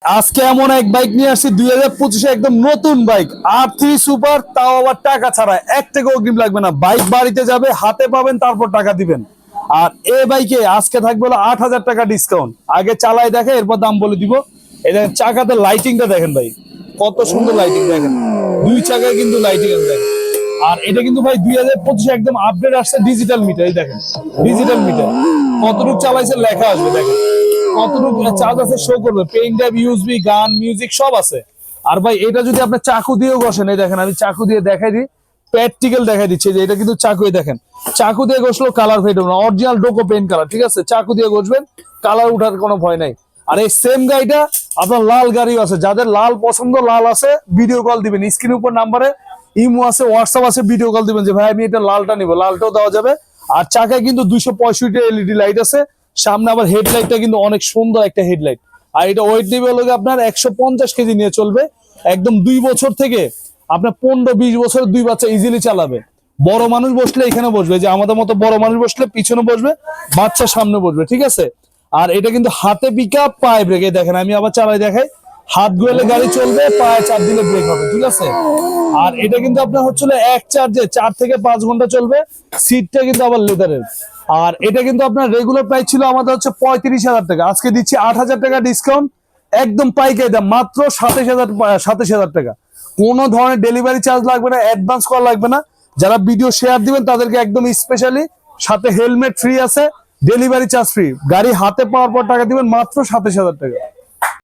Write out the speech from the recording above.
আজকে এমন এক বাইক নিয়ে আসছি 2025 একদম নতুন বাইক R3 সুপার, তাও আবার টাকা ছাড়া, 1 টাকা অগ্রিম লাগবে না। বাইক বাড়িতে যাবে, হাতে পাবেন, তারপর টাকা দিবেন। আর এই বাইকে আজকে থাকবে হলো 8,000 টাকা ডিসকাউন্ট। আগে চালাই দেখে, এরপর দাম বলে দিব। এই দেখেন চাকাতে লাইটিংটা দেখেন ভাই, কত সুন্দর লাইটিং দেখেন, দুই চাকায় কিন্তু লাইটিং আছে দেখেন। আর এটা কিন্তু ভাই 2025 একদম আপডেট আসছে ডিজিটাল মিটার। এই দেখেন ডিজিটাল মিটার, কতটুকু চালাইছে লেখা আসবে দেখেন, কতটুকু চার্জ আছে শো করবে, পেইন ট্যাব, ইউএসবি, গান, মিউজিক সব আছে। আর ভাই এটা যদি আপনি চাকু দিয়েও ঘষেন, এই দেখেন আমি চাকু দিয়ে দেখাই দিই, প্র্যাকটিক্যাল দেখাই দিচ্ছি যে এটা কিন্তু চাকু, দেখেন চাকু দিয়ে ঘষলেও কালার ফেড হবে না, অরিজিনাল ডোকো পেইন্ট কালার, ঠিক আছে? চাকু দিয়ে ঘষবেন, কালার উঠার কোনো ভয় নাই। আর এই সেম গাড়িটা আপনার লাল গাড়িও আছে, যাদের লাল পছন্দ, লাল আছে ভিডিও কল দিবেন, স্ক্রিনের উপর নাম্বারে ইমো আছে, হোয়াটসঅ্যাপ আছে, ভিডিও কল দিবেন যে ভাই আমি এটা লালটা নিবো, লালটাও দেওয়া যাবে। আর চাকায় কিন্তু 265 এলইডি লাইট আছে, সামনে আবার হেডলাইটটা কিন্তু অনেক সুন্দর একটা হেডলাইট। আর এটা ওয়েট দিবে হলো আপনার 150 কেজি নিয়ে চলবে, একদম 2 বছর থেকে আপনার 15-20 বছর 2 বাচ্চা ইজিলি চালাবে। বড় মানুষ বসলে এখানে বসবে, যে আমাদের মতো বড় মানুষ বসলে পিছনে বসবে, বাচ্চা সামনে বসবে, ঠিক আছে? আর এটা কিন্তু হাতে পিকআপ, পায়ে ব্রেক। দেখেন আমি আবার চালাই দেখাই, হাত গোয়েলে গাড়ি চলবে, পায়ে চাপ দিলে ব্রেক হবে, ঠিক আছে? আর এটা কিন্তু আপনার হচ্ছিল এক চার্জে 4 থেকে 5 ঘন্টা চলবে, সিটটা কিন্তু আবার লেদারের। আর এটা কিন্তু আপনার রেগুলার প্রাইস ছিল আমাদের হচ্ছে 35,000 টাকা, আজকে দিচ্ছি 8,000 টাকা ডিসকাউন্ট, একদম পাইকারি দাম, মাত্র 27,000 টাকা। কোনো ধরনের ডেলিভারি চার্জ লাগবে না, অ্যাডভান্স করা লাগবে না। যারা ভিডিও শেয়ার দিবেন তাদেরকে একদম স্পেশালি সাথে হেলমেট ফ্রি আছে, ডেলিভারি চার্জ ফ্রি, গাড়ি হাতে পাওয়ার পর টাকা দিবেন, মাত্র 27,000 টাকা।